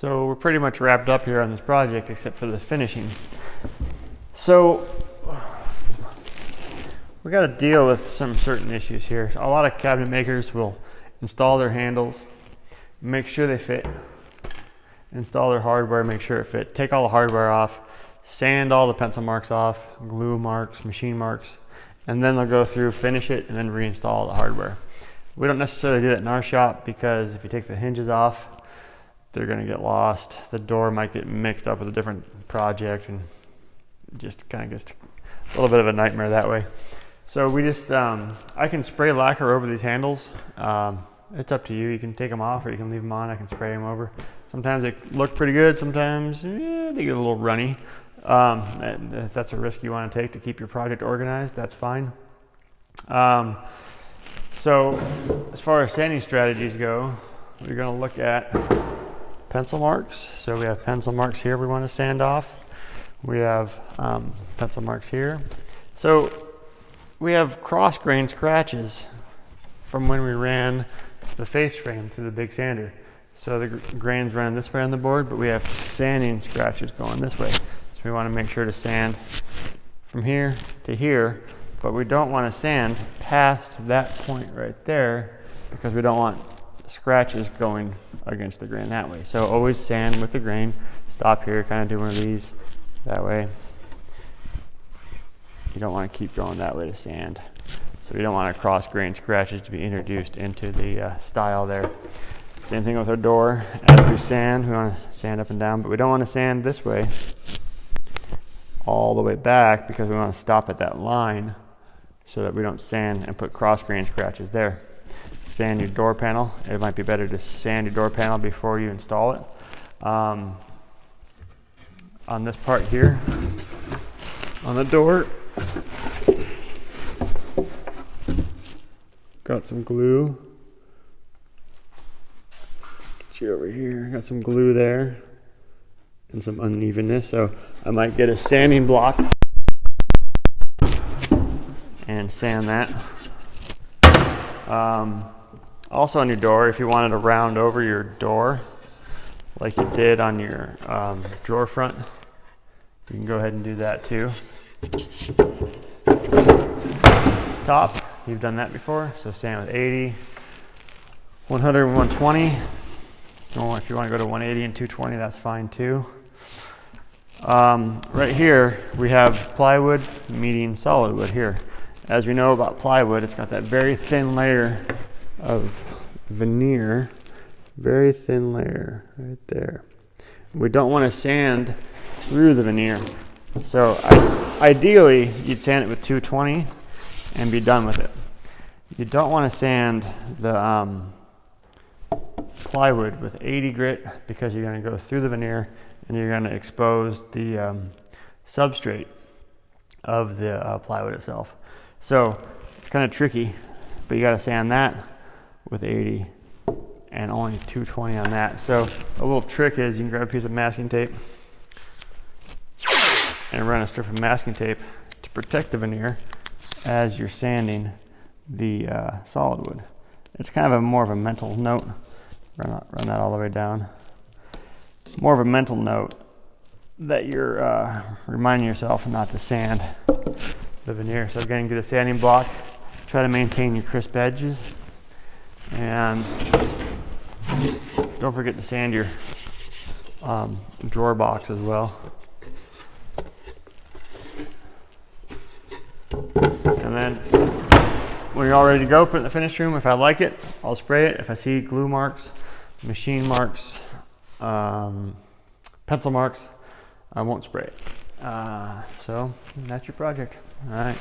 So we're pretty much wrapped up here on this project except for the finishing. So we got to deal with some certain issues here. A lot of cabinet makers will install their handles, make sure they fit, install their hardware, make sure it fit, take all the hardware off, sand all the pencil marks off, glue marks, machine marks, and then they'll go through, finish it, and then reinstall the hardware. We don't necessarily do that in our shop because if you take the hinges off, they're going to get lost. The door might get mixed up with a different project and just kind of gets a little bit of a nightmare that way. So we just, I can spray lacquer over these handles. It's up to you. You can take them off or you can leave them on. I can spray them over. Sometimes they look pretty good. Sometimes they get a little runny. If that's a risk you want to take to keep your project organized, that's fine. So as far as sanding strategies go, we're going to look at pencil marks. So we have pencil marks here we want to sand off. We have pencil marks here. So we have cross grain scratches from when we ran the face frame through the big sander. So the grains run this way on the board, but we have sanding scratches going this way. So we want to make sure to sand from here to here, but we don't want to sand past that point right there because we don't want scratches going against the grain that way. So always sand with the grain. Stop here, kind of do one of these that way. You don't want to keep going that way to sand. So we don't want our cross grain scratches to be introduced into the style there. Same thing with our door. As we sand, we want to sand up and down, but we don't want to sand this way all the way back because we want to stop at that line so that we don't sand and put cross grain scratches there. Sand your door panel. It might be better to sand your door panel before you install it. On this part here, on the door, got some glue. Get you over here. Got some glue there and some unevenness. So I might get a sanding block and sand that. Also on your door, if you wanted to round over your door like you did on your drawer front, you can go ahead and do that too. Top, you've done that before, so sand with 80, 100 and 120. If you want to go to 180 and 220, that's fine too. Right here, we have plywood meeting solid wood here. As we know about plywood, it's got that very thin layer of veneer, very thin layer right there. We don't want to sand through the veneer. So ideally, you'd sand it with 220 and be done with it. You don't want to sand the plywood with 80 grit because you're going to go through the veneer and you're going to expose the substrate of the plywood itself. So it's kind of tricky, but you got to sand that with 80 and only 220 on that. So a little trick is you can grab a piece of masking tape and run a strip of masking tape to protect the veneer as you're sanding the solid wood. It's kind of more of a mental note. Run that all the way down. More of a mental note that you're reminding yourself not to sand the veneer. So again, get a sanding block. Try to maintain your crisp edges. And don't forget to sand your drawer box as well. And then when you're all ready to go, put it in the finish room. If I like it, I'll spray it. If I see glue marks, machine marks, pencil marks, I won't spray it. So that's your project. All right.